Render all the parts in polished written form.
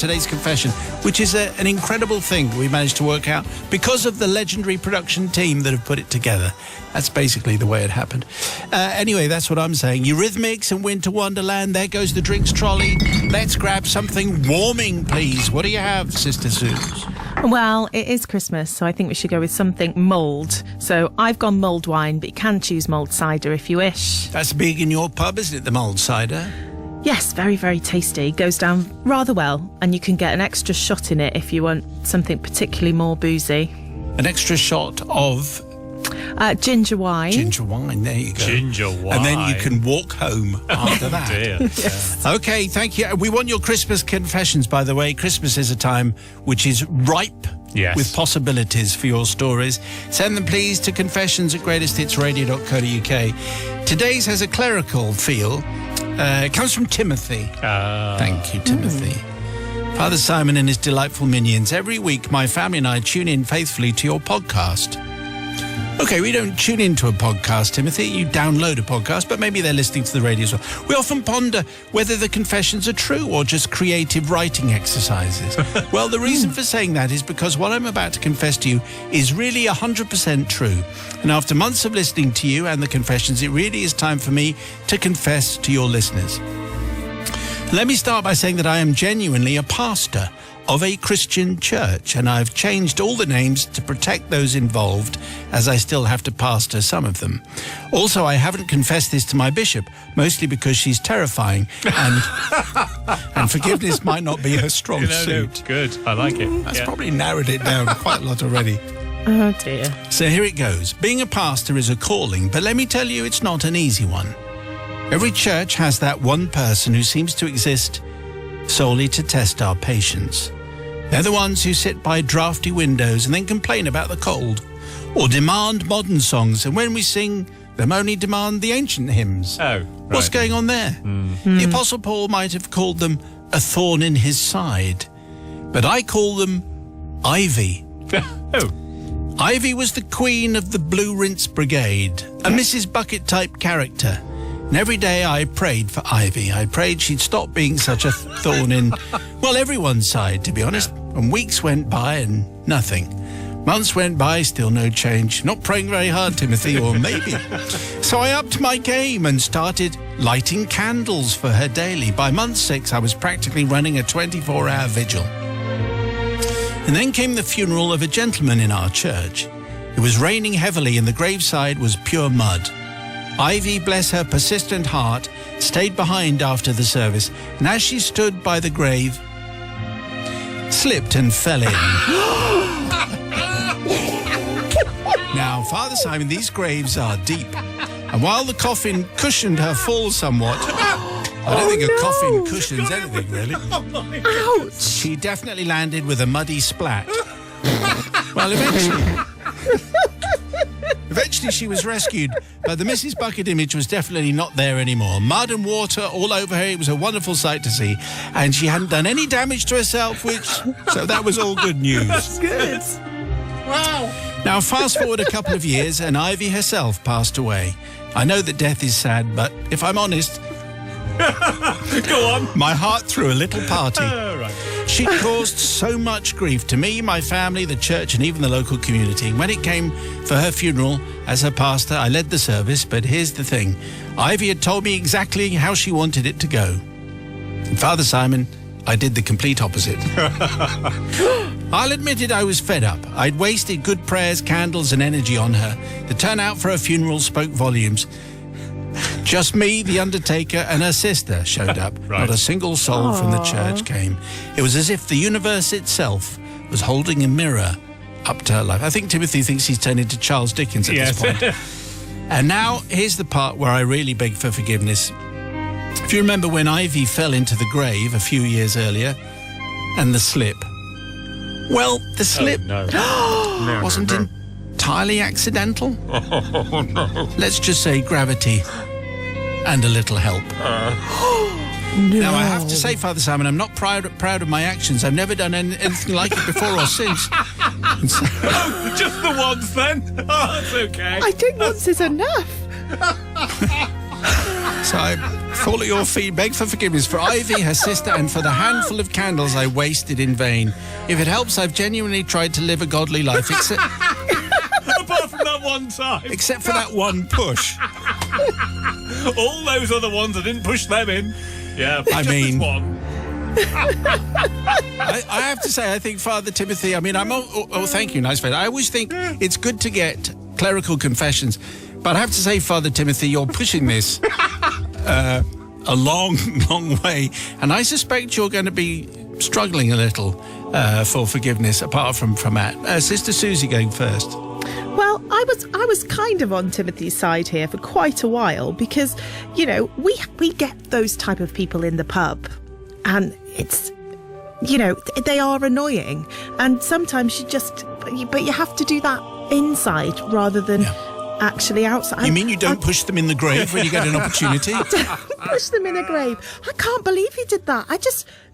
today's confession, which is an incredible thing we managed to work out because of the legendary production team that have put it together. That's basically the way it happened. Anyway, that's what I'm saying. Eurythmics and Winter Wonderland. There goes the drinks trolley. Let's grab something warming, please. What do you have, Sister Suze? Well, it is Christmas, so I think we should go with something mulled. So I've gone mulled wine, but you can choose mulled cider if you wish. That's big in your pub, isn't it, the mulled cider? Yes, very, very tasty. Goes down rather well, and you can get an extra shot in it if you want something particularly more boozy. An extra shot of... ginger wine. Ginger wine, there you go. Ginger wine. And then you can walk home after that. Dear. Yes. Okay, thank you. We want your Christmas confessions, by the way. Christmas is a time which is ripe with possibilities for your stories. Send them, please, to confessions@greatesthitsradio.co.uk. Today's has a clerical feel. It comes from Timothy. Thank you, Timothy. Father Simon and his delightful minions. Every week, my family and I tune in faithfully to your podcast. Okay, we don't tune into a podcast, Timothy. You download a podcast, but maybe they're listening to the radio as well. We often ponder whether the confessions are true or just creative writing exercises. Well, the reason for saying that is because what I'm about to confess to you is really 100% true. And after months of listening to you and the confessions, it really is time for me to confess to your listeners. Let me start by saying that I am genuinely a pastor of a Christian church, and I've changed all the names to protect those involved, as I still have to pastor some of them. Also, I haven't confessed this to my bishop, mostly because she's terrifying, and forgiveness might not be her strong suit. No, good, I like it. That's probably narrowed it down quite a lot already. Oh, dear. So here it goes. Being a pastor is a calling, but let me tell you, it's not an easy one. Every church has that one person who seems to exist solely to test our patience. They're the ones who sit by drafty windows and then complain about the cold, or demand modern songs, and when we sing them only demand the ancient hymns. Oh, right. What's going on there? The Apostle Paul might have called them a thorn in his side, but I call them Ivy. Oh. Ivy was the queen of the Blue Rinse Brigade, a Mrs. Bucket-type character. And every day I prayed for Ivy. I prayed she'd stop being such a thorn in, well, everyone's side, to be honest. And weeks went by and nothing. Months went by, still no change. Not praying very hard, Timothy, or maybe. So I upped my game and started lighting candles for her daily. By month 6, I was practically running a 24-hour vigil. And then came the funeral of a gentleman in our church. It was raining heavily and the graveside was pure mud. Ivy, bless her persistent heart, stayed behind after the service, and as she stood by the grave, slipped and fell in. Now, Father Simon, these graves are deep, and while the coffin cushioned her fall somewhat, I don't think a coffin cushions anything, really. Ouch! She definitely landed with a muddy splat. Well, Eventually she was rescued, but the Mrs. Bucket image was definitely not there anymore. Mud and water all over her. It was a wonderful sight to see. And she hadn't done any damage to herself, so that was all good news. That's good. Wow. Now, fast forward a couple of years, and Ivy herself passed away. I know that death is sad, but if I'm honest... Go on. My heart threw a little party. Right. She caused so much grief to me, my family, the church, and even the local community. When it came for her funeral, as her pastor, I led the service, but here's the thing. Ivy had told me exactly how she wanted it to go. And Father Simon, I did the complete opposite. I'll admit it, I was fed up. I'd wasted good prayers, candles, and energy on her. The turnout for her funeral spoke volumes. Just me, the undertaker, and her sister showed up. Right. Not a single soul from the church came. It was as if the universe itself was holding a mirror up to her life. I think Timothy thinks he's turned into Charles Dickens at this point. And now, here's the part where I really beg for forgiveness. If you remember when Ivy fell into the grave a few years earlier, and the slip. Well, the slip wasn't entirely accidental. Oh, no. Let's just say gravity and a little help. Now, I have to say, Father Simon, I'm not proud of my actions. I've never done anything like it before or since. So, Oh, just the once then? Oh, that's okay. I think once is enough. So I fall at your feet, beg for forgiveness for Ivy, her sister, and for the handful of candles I wasted in vain. If it helps, I've genuinely tried to live a godly life, except Apart from that one time. except for that one push. All those other ones, I didn't push them in. Yeah, I just mean- this one. I have to say, I think Father Timothy, thank you, nice friend. I always think it's good to get clerical confessions, but I have to say, Father Timothy, you're pushing this a long, long way, and I suspect you're going to be struggling a little for forgiveness, apart from that. Sister Susie going first. Well, I was kind of on Timothy's side here for quite a while because, you know, we get those type of people in the pub, and it's, you know, they are annoying, and sometimes but you have to do that inside rather than actually outside. You mean you don't push them in the grave when you get an opportunity? Push them in a grave. I can't believe he did that.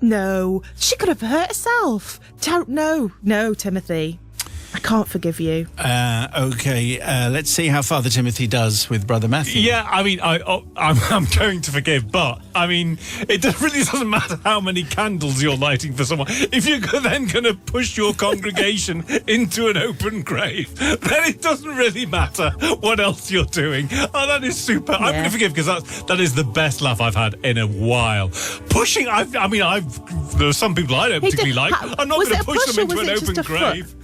No, she could have hurt herself. No, Timothy. I can't forgive you. Okay, let's see how Father Timothy does with Brother Matthew. Yeah, I mean, I'm going to forgive, but I mean, it really doesn't matter how many candles you're lighting for someone. If you're then going to push your congregation into an open grave, then it doesn't really matter what else you're doing. Oh, that is super. I'm going to forgive because that is the best laugh I've had in a while. Pushing, there are some people I don't particularly like. I'm not going to push them into an open grave.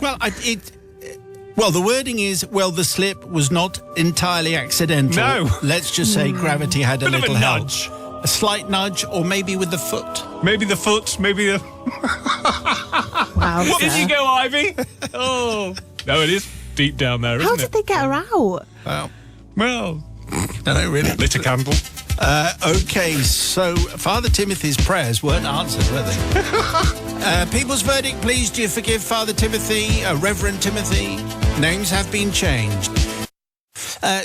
Well, the wording is, the slip was not entirely accidental. No. Let's just say gravity had a Bit of little a help. nudge. A slight nudge, or maybe with the foot. Maybe the foot, maybe the... Wow. What did you go, Ivy? Oh. No, it is deep down there, isn't How it? did they get her out? Well, No, really. lit a candle. Okay, so Father Timothy's prayers weren't answered, were they? People's verdict, please. Do you forgive Father Timothy, Reverend Timothy? Names have been changed.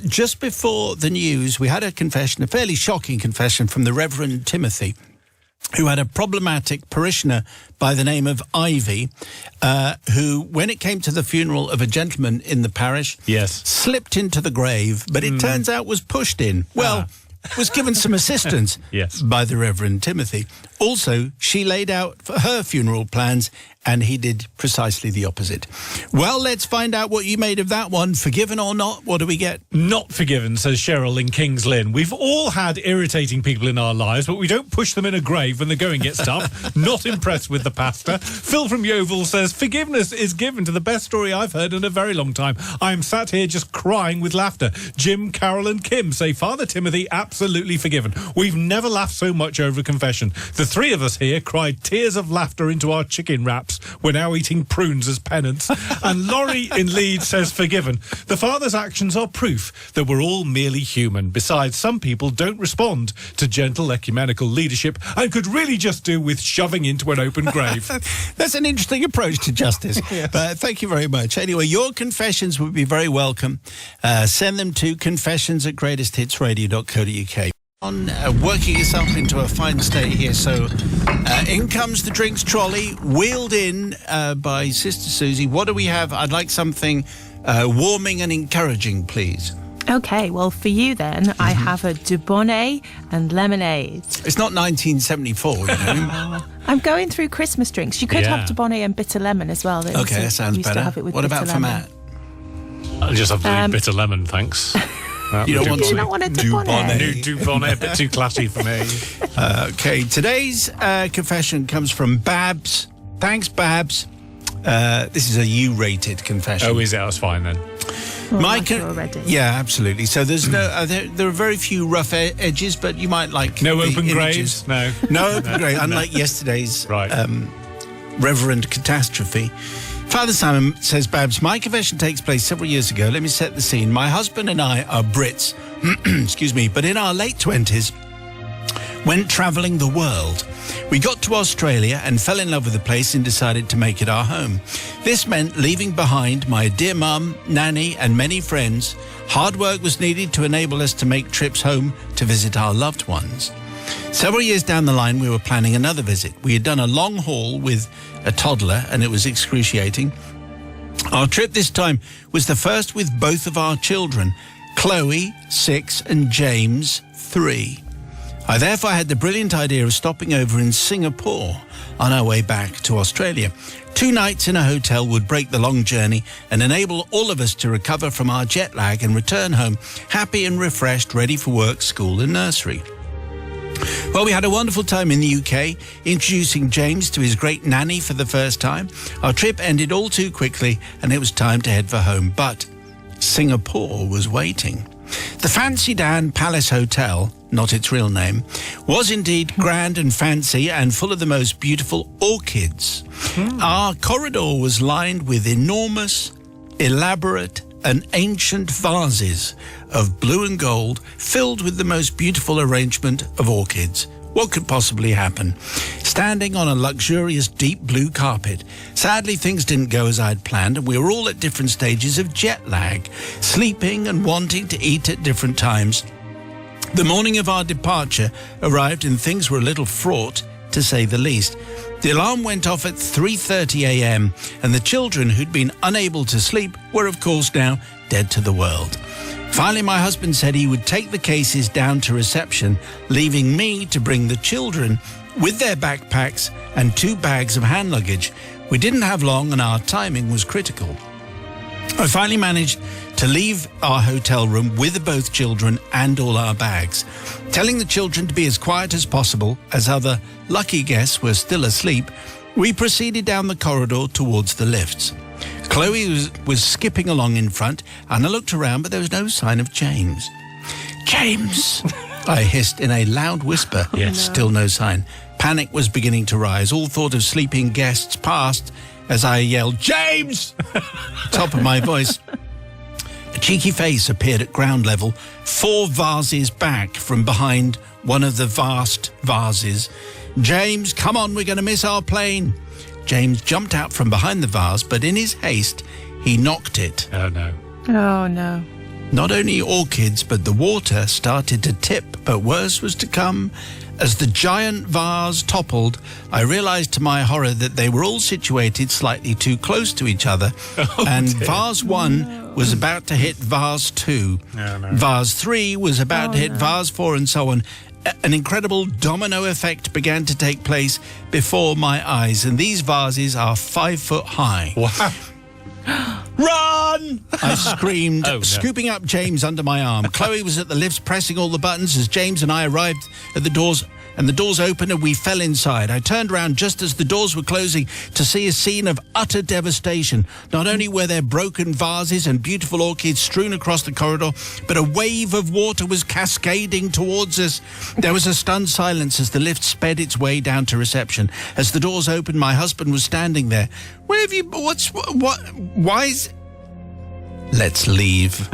Just before the news, we had a confession, a fairly shocking confession from the Reverend Timothy, who had a problematic parishioner by the name of Ivy, who, when it came to the funeral of a gentleman in the parish, slipped into the grave, but it turns out was pushed in. Well, was given some assistance by the Reverend Timothy. Also, she laid out for her funeral plans, and he did precisely the opposite. Well, let's find out what you made of that one. Forgiven or not? What do we get? Not forgiven, says Cheryl in Kings Lynn. We've all had irritating people in our lives, but we don't push them in a grave when the going gets tough. Not impressed with the pastor. Phil from Yeovil says, forgiveness is given to the best story I've heard in a very long time. I am sat here just crying with laughter. Jim, Carol and Kim say, Father Timothy, absolutely forgiven. We've never laughed so much over a confession. The three of us here cried tears of laughter into our chicken wraps. We're now eating prunes as penance. And Laurie in Leeds says, forgiven. The Father's actions are proof that we're all merely human. Besides, some people don't respond to gentle ecumenical leadership and could really just do with shoving into an open grave. That's an interesting approach to justice. Thank you very much. Anyway, your confessions would be very welcome. Send them to confessions@greatesthitsradio.co.uk. On working yourself into a fine state here, so in comes the drinks trolley, wheeled in by Sister Susie. What do we have? I'd like something warming and encouraging, please. Okay, well, for you then, I have a Dubonnet and lemonade. It's not 1974, you know. I'm going through Christmas drinks. You could have Dubonnet and bitter lemon as well. Okay, that sounds better. What about for Matt? I'll just have the bitter lemon, thanks. You don't want Do you not want a Dubonnet? Dubonnet, a bit too classy for me. Okay, today's confession comes from Babs. Thanks, Babs. This is a U-rated confession. Oh, is it? That's fine then. Well, already. Yeah, absolutely. So there's no, there are very few rough edges, but you might like no the open images. graves. No open grave. Unlike yesterday's Reverend Catastrophe. Father Simon says, Babs, my confession takes place several years ago. Let me set the scene. My husband and I are Brits, excuse me, but in our late 20s, went travelling the world. We got to Australia and fell in love with the place and decided to make it our home. This meant leaving behind my dear mum, nanny, and many friends. Hard work was needed to enable us to make trips home to visit our loved ones. Several years down the line, we were planning another visit. We had done a long haul with a toddler, and it was excruciating. Our trip this time was the first with both of our children, Chloe, 6, and James, 3. I therefore had the brilliant idea of stopping over in Singapore on our way back to Australia. 2 nights in a hotel would break the long journey and enable all of us to recover from our jet lag and return home happy and refreshed, ready for work, school and nursery. Well, we had a wonderful time in the UK, introducing James to his great nanny for the first time. Our trip ended all too quickly and it was time to head for home. But Singapore was waiting. The Fancy Dan Palace Hotel, not its real name, was indeed grand and fancy and full of the most beautiful orchids. Our corridor was lined with enormous, elaborate and ancient vases of blue and gold filled with the most beautiful arrangement of orchids. What could possibly happen? Standing on a luxurious deep blue carpet. Sadly, things didn't go as I'd planned, and we were all at different stages of jet lag, sleeping and wanting to eat at different times. The morning of our departure arrived and things were a little fraught, to say the least. The alarm went off at 3:30 a.m. and the children who'd been unable to sleep were, of course, now dead to the world. Finally, my husband said he would take the cases down to reception, leaving me to bring the children with their backpacks and 2 bags of hand luggage. We didn't have long and our timing was critical. I finally managed to leave our hotel room with both children and all our bags, telling the children to be as quiet as possible as other lucky guests were still asleep. We proceeded down the corridor towards the lifts. Chloe was skipping along in front, and I looked around, but there was no sign of James. James! I hissed in a loud whisper. Yes. Still no sign. Panic was beginning to rise. All thought of sleeping guests passed as I yelled, James! Top of my voice. A cheeky face appeared at ground level, 4 vases back from behind one of the vast vases. James, come on, we're going to miss our plane. James jumped out from behind the vase, but in his haste, he knocked it. Oh, no. Oh, no. Not only orchids, but the water started to tip, but worse was to come. As the giant vase toppled, I realized to my horror that they were all situated slightly too close to each other, and dear. vase 1 was about to hit vase 2. Oh, no. Vase 3 was about to hit vase 4, and so on. An incredible domino effect began to take place before my eyes, and these vases are 5 foot high. Wow. Run! I screamed, Oh, no. scooping up James under my arm. Chloe was at the lifts pressing all the buttons as James and I arrived at the doors, and the doors opened and we fell inside. I turned around just as the doors were closing to see a scene of utter devastation. Not only were there broken vases and beautiful orchids strewn across the corridor, but a wave of water was cascading towards us. There was a stunned silence as the lift sped its way down to reception. As the doors opened, my husband was standing there. Where have you... Why is... Let's leave,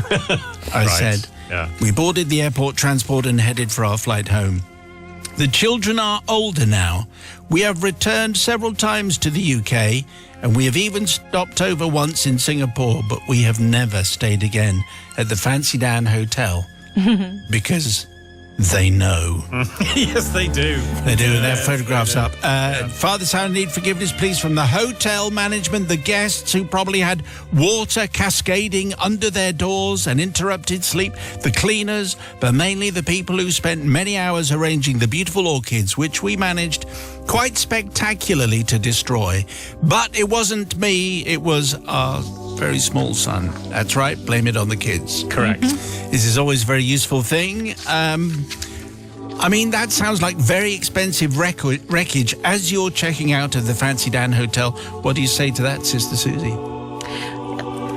I Right. said. Yeah. We boarded the airport transport and headed for our flight home. The children are older now. We have returned several times to the UK, and we have even stopped over once in Singapore, but we have never stayed again at the Fancy Dan Hotel because they know. Yes, they do. They do. They have photographs up. Father, Son, need forgiveness, please, from the hotel management, the guests who probably had water cascading under their doors and interrupted sleep, the cleaners, but mainly the people who spent many hours arranging the beautiful orchids, which we managed quite spectacularly to destroy. But it wasn't me. It was our very small son. That's right. Blame it on the kids. Correct. This is always a very useful thing. I mean, that sounds like very expensive wreckage as you're checking out of the Fancy Dan Hotel. What do you say to that, Sister Susie?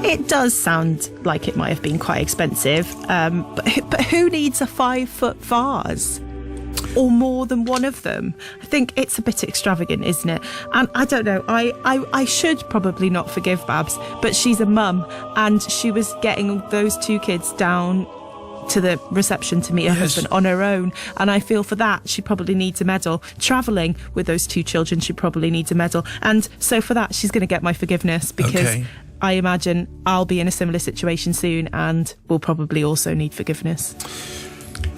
It does sound like it might have been quite expensive, but who needs a 5 foot vase? Or more than one of them? I think it's a bit extravagant, isn't it? And I don't know, I should probably not forgive Babs, but she's a mum and she was getting those 2 kids down to the reception to meet her husband on her own, and I feel for that she probably needs a medal. Travelling with those 2 children, she probably needs a medal, and so for that she's going to get my forgiveness, because Okay. I imagine I'll be in a similar situation soon and will probably also need forgiveness.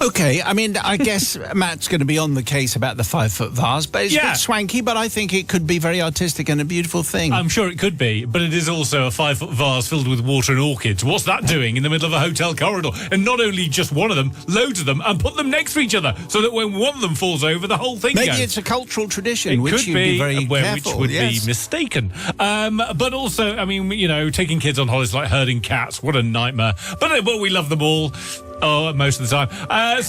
Okay, I mean, I guess Matt's going to be on the case about the 5-foot vase, but it's a bit swanky, but I think it could be very artistic and a beautiful thing. I'm sure it could be, but it is also a 5-foot vase filled with water and orchids. What's that doing in the middle of a hotel corridor? And not only just one of them, loads of them, and put them next to each other, so that when one of them falls over, the whole thing Maybe goes. it's a cultural tradition, It which could you'd be very careful. Which would be mistaken. But also, I mean, taking kids on holidays like herding cats, what a nightmare. But we love them all. Oh, most of the time. I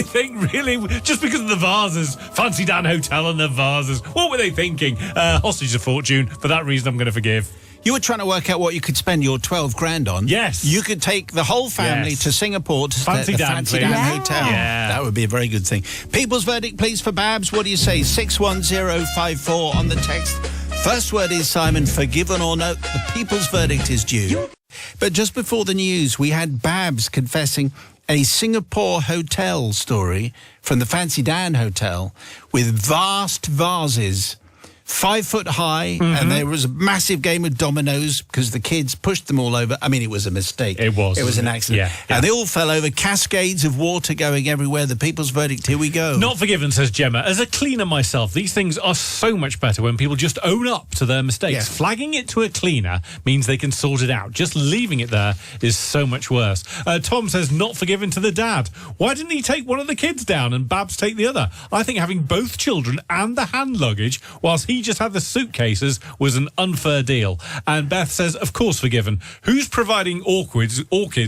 think really, just because of the vases, Fancy Dan Hotel and the vases, what were they thinking? Hostage of fortune. For that reason, I'm going to forgive. You were trying to work out what you could spend your 12 grand on. Yes. You could take the whole family to Singapore to stay at the Fancy Dan Hotel. Yeah. That would be a very good thing. People's verdict, please, for Babs. What do you say? 61054 on the text. First word is, Simon, forgiven or no? The people's verdict is due. But just before the news, we had Babs confessing a Singapore hotel story from the Fancy Dan Hotel with vast vases, 5 foot high, and there was a massive game of dominoes because the kids pushed them all over. I mean, it was a mistake. It was an accident. Yeah. And they all fell over, cascades of water going everywhere. The people's verdict, here we go. Not forgiven, says Gemma. As a cleaner myself, these things are so much better when people just own up to their mistakes. Yeah. Flagging it to a cleaner means they can sort it out. Just leaving it there is so much worse. Tom says, not forgiven to the dad. Why didn't he take one of the kids down and Babs take the other? I think having both children and the hand luggage whilst he just had the suitcases was an unfair deal. And Beth says, of course forgiven. Who's providing orchids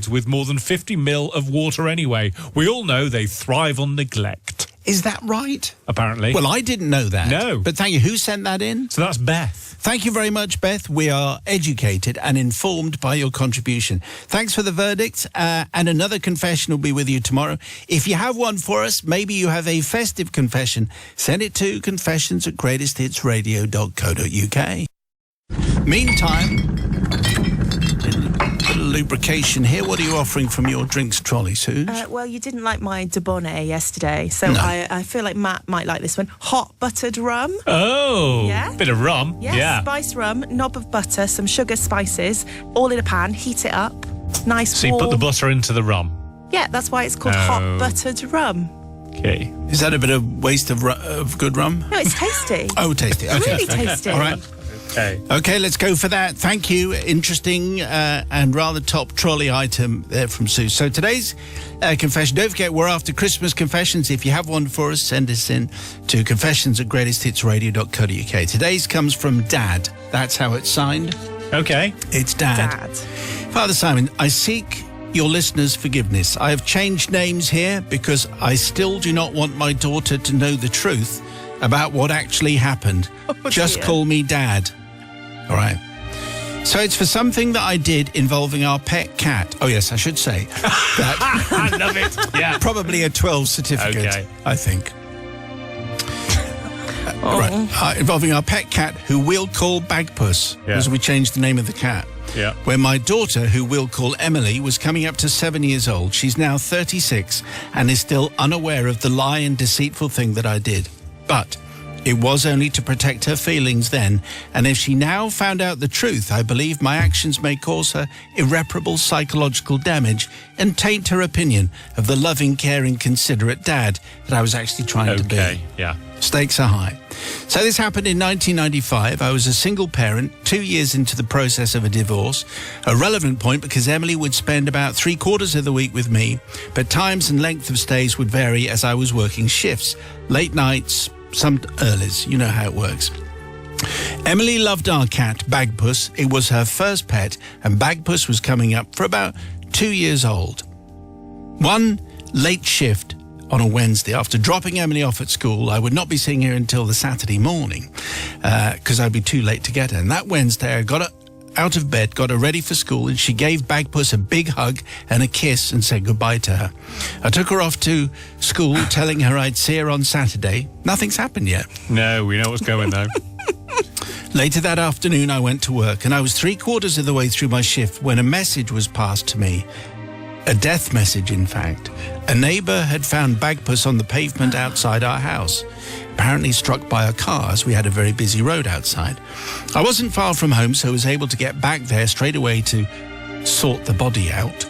with more than 50 ml of water anyway? We all know they thrive on neglect. Is that right? Apparently. Well, I didn't know that. No. But thank you. Who sent that in? So that's Beth. Thank you very much, Beth. We are educated and informed by your contribution. Thanks for the verdict. And another confession will be with you tomorrow. If you have one for us, maybe you have a festive confession, send it to confessions@greatesthitsradio.co.uk. Meantime, lubrication here. What are you offering from your drinks trolley, Suze? Well, you didn't like my Debonnaire yesterday, so No. I feel like Matt might like this one. Hot buttered rum. Oh, Yeah. bit of rum. Yes, Yeah. spice rum, knob of butter, some sugar, spices, all in a pan, heat it up. Nice So you warm. put the butter into the rum. Yeah, that's why it's called Oh. hot buttered rum. Okay. Is that a bit of waste of good rum? No, it's tasty. Oh, tasty. Okay. Really tasty. All right. Okay. Okay, let's go for that. Thank you. Interesting and rather top trolley item there from Sue. So today's confession, don't forget, we're after Christmas confessions. If you have one for us, send us in to confessions@greatesthitsradio.co.uk. Today's comes from Dad. That's how it's signed. Okay. It's Dad. Dad. Father Simon, I seek your listeners' forgiveness. I have changed names here because I still do not want my daughter to know the truth about what actually happened. Just dear. call me Dad. All right. So it's for something that I did involving our pet cat. Oh, yes, I should say that. I love it. Yeah. Probably a 12 certificate, Okay. I think. Right. Involving our pet cat, who we'll call Bagpuss, Yeah. as we changed the name of the cat. Yeah. When my daughter, who we'll call Emily, was coming up to 7 years old. She's now 36 and is still unaware of the lie and deceitful thing that I did. But it was only to protect her feelings then, and if she now found out the truth, I believe my actions may cause her irreparable psychological damage and taint her opinion of the loving, caring, considerate dad that I was actually trying to be. Okay. Yeah. Stakes are high. So this happened in 1995. I was a single parent, 2 years into the process of a divorce. A relevant point because Emily would spend about 3/4 of the week with me, but times and length of stays would vary as I was working shifts, late nights, some earlies. You know how it works. Emily loved our cat, Bagpuss. It was her first pet, and Bagpuss was coming up for about 2 years old. One late shift on a Wednesday, after dropping Emily off at school, I would not be seeing her until the Saturday morning because I'd be too late to get her. And that Wednesday, I got her out of bed, got her ready for school, and she gave Bagpuss a big hug and a kiss and said goodbye to her. I took her off to school, telling her I'd see her on Saturday. Nothing's happened yet. No, we know what's going though. Later that afternoon, I went to work, and I was 3/4 of the way through my shift when a message was passed to me. A death message, in fact. A neighbour had found Bagpuss on the pavement outside our house, apparently struck by a car as we had a very busy road outside. I wasn't far from home, so I was able to get back there straight away to sort the body out.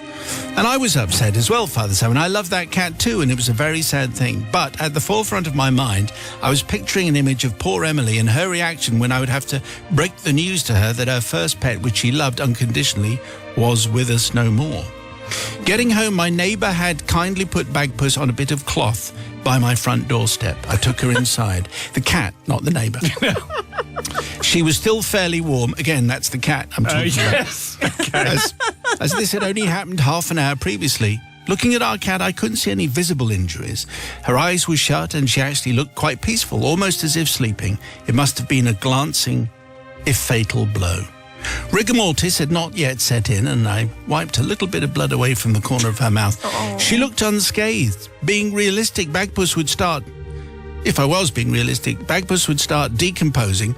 And I was upset as well, Father Simon. I love that cat too, and it was a very sad thing. But at the forefront of my mind, I was picturing an image of poor Emily and her reaction when I would have to break the news to her that her first pet, which she loved unconditionally, was with us no more. Getting home, my neighbour had kindly put Bagpuss on a bit of cloth by my front doorstep. I took her inside. The cat, not the neighbour. She was still fairly warm. Again, that's the cat I'm talking Yes. about. As this had only happened half an hour previously. Looking at our cat, I couldn't see any visible injuries. Her eyes were shut and she actually looked quite peaceful, almost as if sleeping. It must have been a glancing, if fatal, blow. Rigor mortis had not yet set in, and I wiped a little bit of blood away from the corner of her mouth. Oh. She looked unscathed. Being realistic, Bagpuss would start... If I was being realistic, Bagpuss would start decomposing,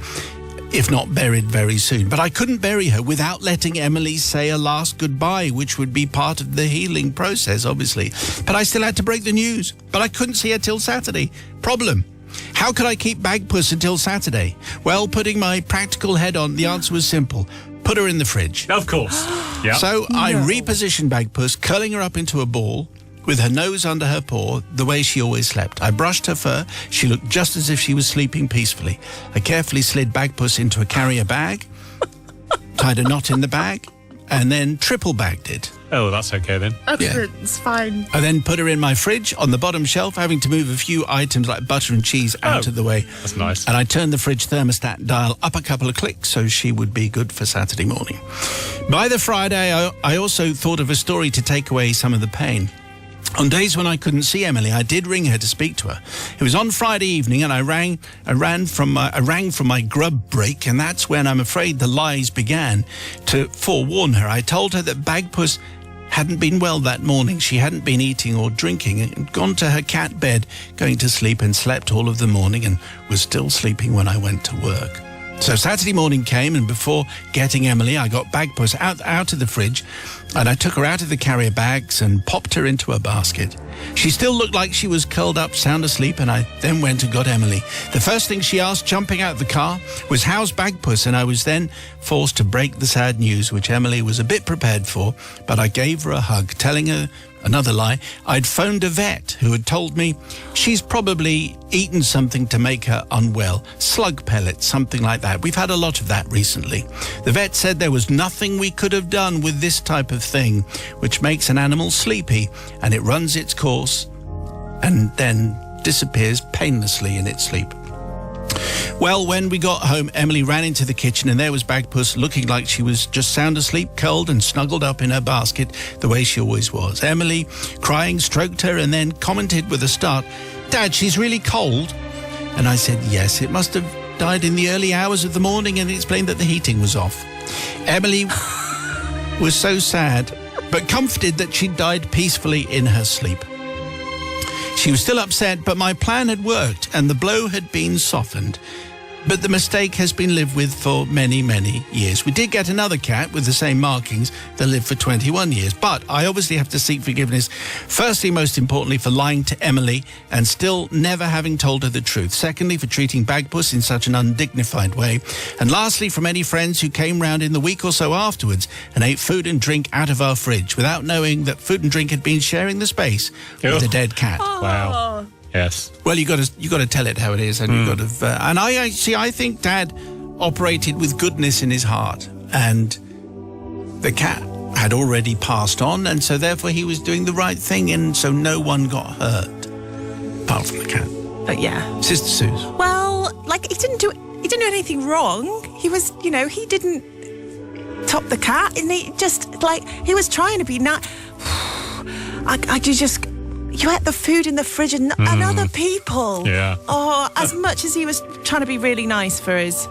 if not buried very soon. But I couldn't bury her without letting Emily say a last goodbye, which would be part of the healing process, obviously. But I still had to break the news. But I couldn't see her till Saturday. Problem. How could I keep Bagpuss until Saturday? Well, putting my practical head on, the answer was simple. Put her in the fridge. Of course. Yeah. So I repositioned Bagpuss, curling her up into a ball, with her nose under her paw, the way she always slept. I brushed her fur. She looked just as if she was sleeping peacefully. I carefully slid Bagpuss into a carrier bag, tied a knot in the bag, and then triple bagged it. Oh, that's okay then. Okay, it's fine. I then put her in my fridge on the bottom shelf, having to move a few items like butter and cheese out of the way. That's nice. And I turned the fridge thermostat dial up a couple of clicks so she would be good for Saturday morning. By the Friday, I also thought of a story to take away some of the pain. On days when I couldn't see Emily, I did ring her to speak to her. It was on Friday evening, and I rang from my grub break, and that's when I'm afraid the lies began. To forewarn her, I told her that Bagpuss hadn't been well that morning. She hadn't been eating or drinking and gone to her cat bed, going to sleep, and slept all of the morning and was still sleeping when I went to work. So Saturday morning came, and before getting Emily, I got Bagpuss out of the fridge, and I took her out of the carrier bags and popped her into a basket. She still looked like she was curled up, sound asleep, and I then went and got Emily. The first thing she asked, jumping out of the car, was, "How's Bagpuss?" And I was then forced to break the sad news, which Emily was a bit prepared for, but I gave her a hug, telling her, another lie, I'd phoned a vet who had told me she's probably eaten something to make her unwell. Slug pellets, something like that. We've had a lot of that recently. The vet said there was nothing we could have done with this type of thing, which makes an animal sleepy, and it runs its course and then disappears painlessly in its sleep. Well, when we got home, Emily ran into the kitchen, and there was Bagpuss looking like she was just sound asleep, curled and snuggled up in her basket the way she always was. Emily, crying, stroked her and then commented with a start, "Dad, she's really cold." And I said, yes, it must have died in the early hours of the morning, and explained that the heating was off. Emily was so sad, but comforted that she'd died peacefully in her sleep. She was still upset, but my plan had worked and the blow had been softened. But the mistake has been lived with for many, many years. We did get another cat with the same markings that lived for 21 years. But I obviously have to seek forgiveness, firstly, most importantly, for lying to Emily and still never having told her the truth. Secondly, for treating Bagpuss in such an undignified way. And lastly, from any friends who came round in the week or so afterwards and ate food and drink out of our fridge without knowing that food and drink had been sharing the space with a dead cat. Wow. Yes. Well, you got to tell it how it is, and you got to. And I think Dad operated with goodness in his heart, and the cat had already passed on, and so therefore he was doing the right thing, and so no one got hurt, apart from the cat. But yeah, Sister Suze. well, like he didn't do anything wrong. He was, he didn't top the cat, and he just he was trying to be nice. You ate the food in the fridge and other people. Yeah. Oh, as much as he was trying to be really nice for his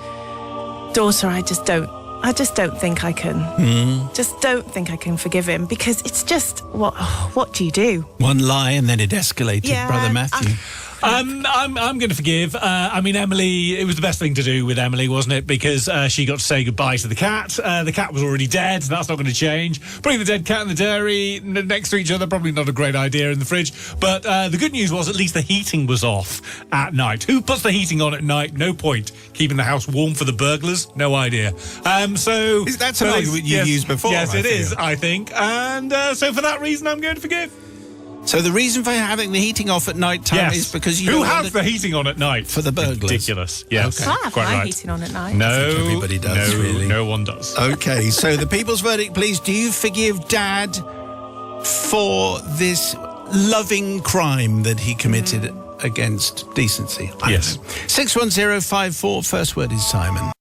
daughter, I just don't think I can. Just don't think I can forgive him, because it's just what do you do? One lie and then it escalated, Yeah, Brother Matthew. I'm going to forgive. Emily, it was the best thing to do with Emily, wasn't it? Because she got to say goodbye to the cat. The cat was already dead. That's not going to change. Putting the dead cat in the dairy next to each other, probably not a great idea in the fridge. But the good news was at least the heating was off at night. Who puts the heating on at night? No point. Keeping the house warm for the burglars? No idea. That's an argument you've used before. Yes, it is, I think. And so for that reason, I'm going to forgive. So the reason for having the heating off at night time is because you Who has the heating on at night? For the burglars. Ridiculous. Yes. I have quite my right. heating on at night. No, I think everybody does, really. No one does. Okay, so the people's verdict, please. Do you forgive Dad for this loving crime that he committed against decency? Yes. 61054, first word is Simon.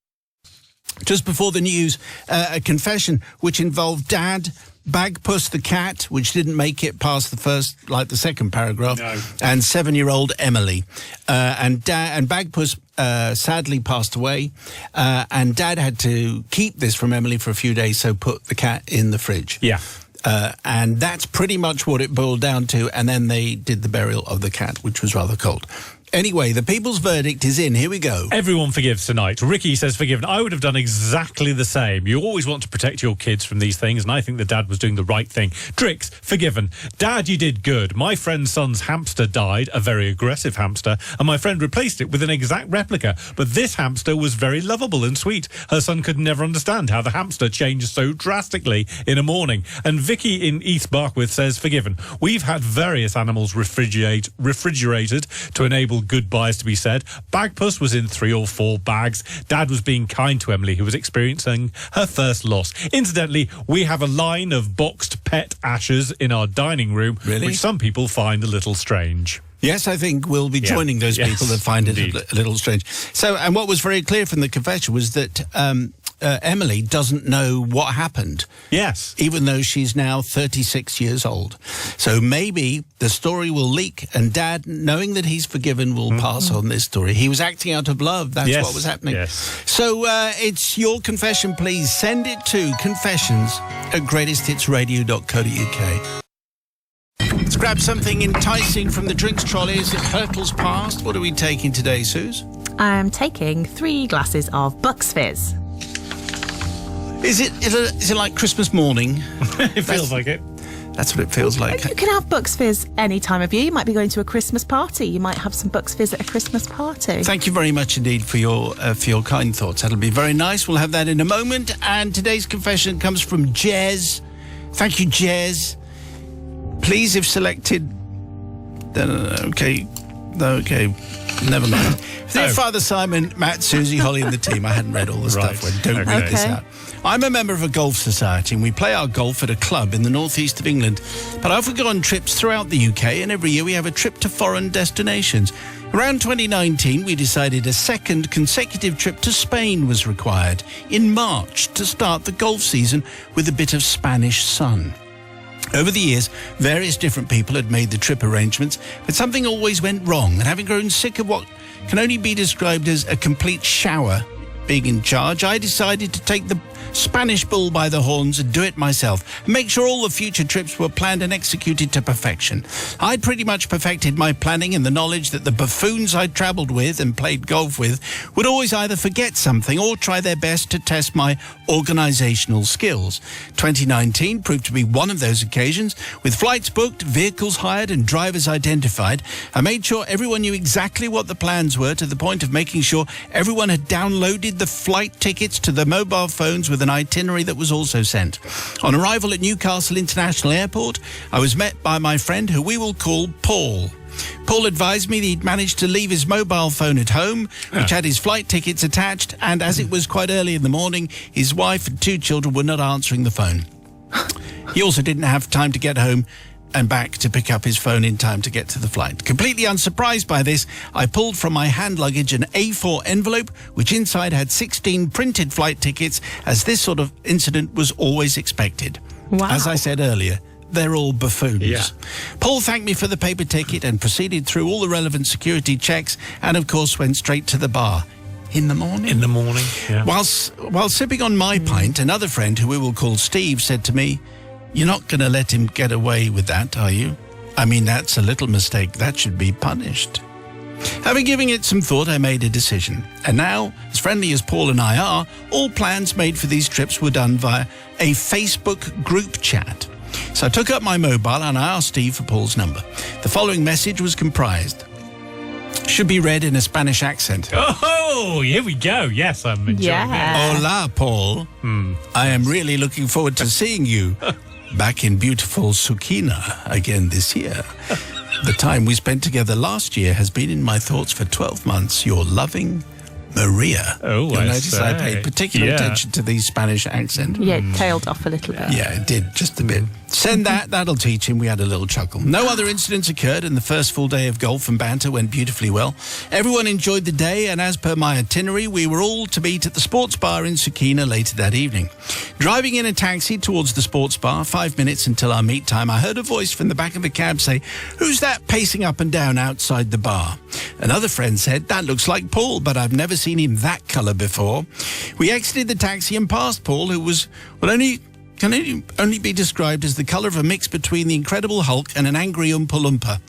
Just before the news, a confession which involved Dad, Bagpuss the cat, which didn't make it past the second paragraph, and 7-year-old Emily. And Bagpuss sadly passed away, and Dad had to keep this from Emily for a few days, so put the cat in the fridge. Yeah. And that's pretty much what it boiled down to, and then they did the burial of the cat, which was rather cold. Anyway, the people's verdict is in. Here we go. Everyone forgives tonight. Ricky says forgiven. I would have done exactly the same. You always want to protect your kids from these things, and I think the dad was doing the right thing. Trix, forgiven. Dad, you did good. My friend's son's hamster died, a very aggressive hamster, and my friend replaced it with an exact replica. But this hamster was very lovable and sweet. Her son could never understand how the hamster changed so drastically in a morning. And Vicky in East Barkwith says forgiven. We've had various animals refrigerated to enable goodbyes to be said. Bagpuss was in 3 or 4 bags. Dad was being kind to Emily, who was experiencing her first loss. Incidentally, we have a line of boxed pet ashes in our dining room, which some people find a little strange. Yes, I think we'll be joining those people that find it a little strange. So, and what was very clear from the confession was that Emily doesn't know what happened. Yes. Even though she's now 36 years old. So maybe the story will leak, and Dad, knowing that he's forgiven, will pass on this story. He was acting out of love. That's what was happening. Yes. So it's your confession, please. Send it to confessions@greatesthitsradio.co.uk. Let's grab something enticing from the drinks trolley as it hurtles past. What are we taking today, Suze? I'm taking 3 glasses of Bucks Fizz. Is it like Christmas morning? It feels like it. That's what it feels like. You can have Bucks Fizz any time of year. You might be going to a Christmas party. You might have some Bucks Fizz at a Christmas party. Thank you very much indeed for your kind thoughts. That'll be very nice. We'll have that in a moment. And today's confession comes from Jez. Thank you, Jez. Please, if selected... Okay, never mind. Dear Father Simon, Matt, Susie, Holly and the team. I hadn't read all the stuff. Don't read this out. I'm a member of a golf society, and we play our golf at a club in the northeast of England. But I often go on trips throughout the UK, and every year we have a trip to foreign destinations. Around 2019, we decided a second consecutive trip to Spain was required in March to start the golf season with a bit of Spanish sun. Over the years, various different people had made the trip arrangements, but something always went wrong, and having grown sick of what can only be described as a complete shower being in charge, I decided to take the Spanish bull by the horns and do it myself, and make sure all the future trips were planned and executed to perfection. I'd pretty much perfected my planning in the knowledge that the buffoons I'd travelled with and played golf with would always either forget something or try their best to test my organisational skills. 2019 proved to be one of those occasions. With flights booked, vehicles hired and drivers identified, I made sure everyone knew exactly what the plans were, to the point of making sure everyone had downloaded the flight tickets to their mobile phones with an itinerary that was also sent. On arrival at Newcastle International Airport, I was met by my friend, who we will call Paul. Paul advised me that he'd managed to leave his mobile phone at home, which had his flight tickets attached, and as it was quite early in the morning, his wife and 2 children were not answering the phone. He also didn't have time to get home and back to pick up his phone in time to get to the flight. Completely unsurprised by this, I pulled from my hand luggage an A4 envelope, which inside had 16 printed flight tickets, as this sort of incident was always expected. Wow. As I said earlier, they're all buffoons. Yeah. Paul thanked me for the paper ticket and proceeded through all the relevant security checks, and of course went straight to the bar. In the morning? In the morning, yeah. While sipping on my pint, another friend, who we will call Steve, said to me, "You're not going to let him get away with that, are you? I mean, that's a little mistake. That should be punished." Having given it some thought, I made a decision. And now, as friendly as Paul and I are, all plans made for these trips were done via a Facebook group chat. So I took up my mobile and I asked Steve for Paul's number. The following message was comprised. Should be read in a Spanish accent. Oh, here we go. Yes, I'm enjoying it. Hola, Paul. I am really looking forward to seeing you back in beautiful Suquina again this year. The time we spent together last year has been in my thoughts for 12 months. Your loving Maria. Oh, You'll I notice say. I paid particular attention to the Spanish accent. Yeah, it tailed off a little bit. Yeah, it did, just a bit. Send that, that'll teach him. We had a little chuckle. No other incidents occurred, and the first full day of golf and banter went beautifully well. Everyone enjoyed the day, and as per my itinerary, we were all to meet at the sports bar in Suquina later that evening. Driving in a taxi towards the sports bar, 5 minutes until our meet time, I heard a voice from the back of the cab say, "Who's that pacing up and down outside the bar?" Another friend said, "That looks like Paul, but I've never seen him that colour before." We exited the taxi and passed Paul, who was, can only be described as the colour of a mix between the Incredible Hulk and an angry Oompa Loompa.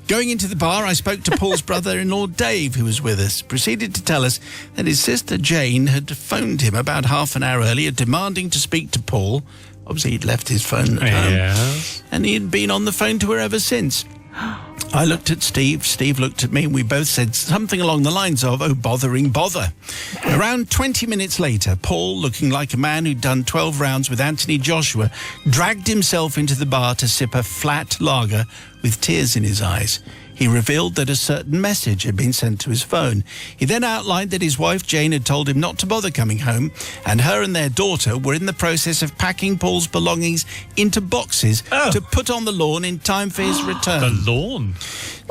Going into the bar, I spoke to Paul's brother-in-law, Dave, who was with us, proceeded to tell us that his sister Jane had phoned him about half an hour earlier, demanding to speak to Paul. Obviously, he'd left his phone at home, and he had been on the phone to her ever since. I looked at Steve, Steve looked at me, and we both said something along the lines of, "Oh, bothering bother." Around 20 minutes later, Paul, looking like a man who'd done 12 rounds with Anthony Joshua, dragged himself into the bar to sip a flat lager with tears in his eyes. He revealed that a certain message had been sent to his phone. He then outlined that his wife Jane had told him not to bother coming home, and her and their daughter were in the process of packing Paul's belongings into boxes to put on the lawn in time for his return. The lawn?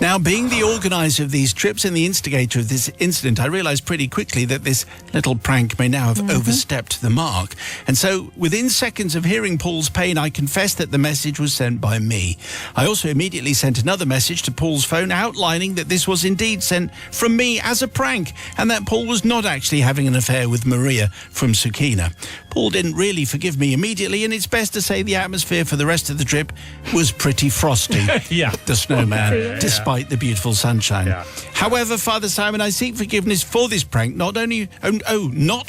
Now, being the organiser of these trips and the instigator of this incident, I realised pretty quickly that this little prank may now have overstepped the mark. And so, within seconds of hearing Paul's pain, I confessed that the message was sent by me. I also immediately sent another message to Paul's phone outlining that this was indeed sent from me as a prank and that Paul was not actually having an affair with Maria from Suquina. Paul didn't really forgive me immediately, and it's best to say the atmosphere for the rest of the trip was pretty frosty. The snowman, despite the beautiful sunshine. However, Father Simon, I seek forgiveness for this prank, not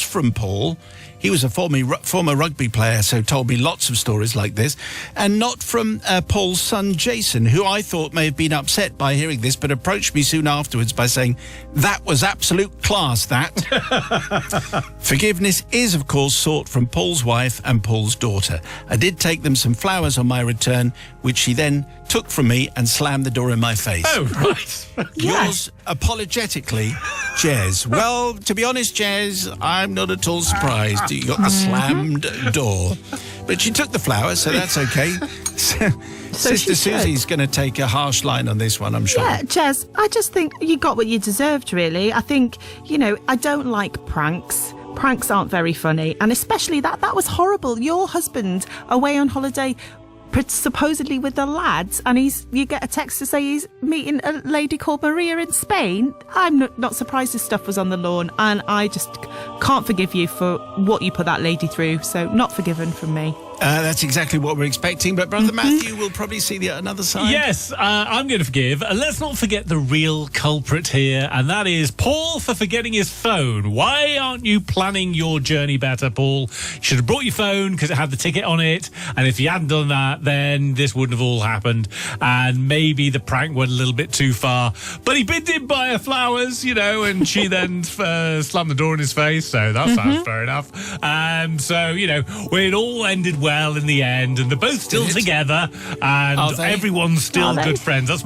from Paul. He was a former rugby player, so told me lots of stories like this. And not from Paul's son, Jason, who I thought may have been upset by hearing this, but approached me soon afterwards by saying, "That was absolute class, that." Forgiveness is, of course, sought from Paul's wife and Paul's daughter. I did take them some flowers on my return, which she then took from me and slammed the door in my face. Oh, right. Yours, apologetically, Jez. Well, to be honest, Jez, I'm not at all surprised. You got a slammed door. But she took the flowers, so that's okay. Sister Susie's going to take a harsh line on this one, I'm sure. Yeah, Jez, I just think you got what you deserved, really. I think, I don't like pranks. Pranks aren't very funny. And especially that was horrible. Your husband away on holiday, supposedly with the lads, and you get a text to say he's meeting a lady called Maria in Spain. I'm not surprised this stuff was on the lawn, and I just can't forgive you for what you put that lady through. So not forgiven from me. That's exactly what we're expecting, but Brother Matthew will probably see the another side. Yes, I'm going to forgive. Let's not forget the real culprit here, and that is Paul for forgetting his phone. Why aren't you planning your journey better, Paul? You should have brought your phone because it had the ticket on it, and if you hadn't done that, then this wouldn't have all happened, and maybe the prank went a little bit too far. But he did buy her flowers, and she then slammed the door in his face, so that sounds fair enough. So, it all ended well in the end, and they're both still together, and everyone's still good friends. That's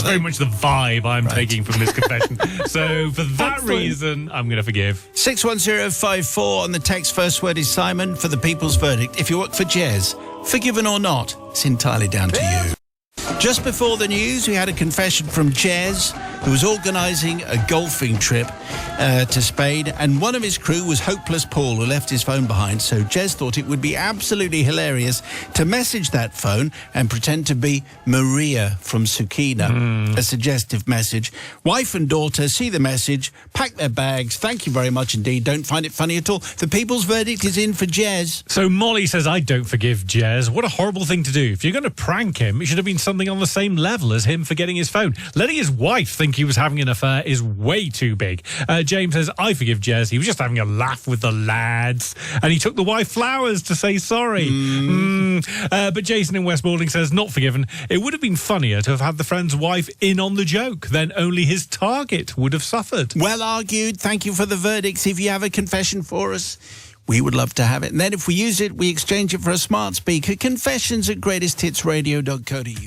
very much the vibe I'm taking from this confession. So for that reason, I'm going to forgive. 61054 on the text. First word is Simon for the people's verdict. If you work for Jez, forgiven or not, it's entirely down to you. Just before the news, we had a confession from Jez, who was organising a golfing trip to Spain, and one of his crew was hopeless Paul, who left his phone behind. So Jez thought it would be absolutely hilarious to message that phone and pretend to be Maria from Suquina. A suggestive message. Wife and daughter see the message, pack their bags. Thank you very much indeed. Don't find it funny at all. The people's verdict is in for Jez. So Molly says, I don't forgive Jez. What a horrible thing to do. If you're going to prank him, it should have been something feeling on the same level as him for getting his phone. Letting his wife think he was having an affair is way too big. James says, I forgive Jez. He was just having a laugh with the lads. And he took the wife flowers to say sorry. But Jason in West Malding says, not forgiven. It would have been funnier to have had the friend's wife in on the joke. Then only his target would have suffered. Well argued. Thank you for the verdicts. If you have a confession for us, we would love to have it. And then if we use it, we exchange it for a smart speaker. Confessions at greatesthitsradio.co.uk.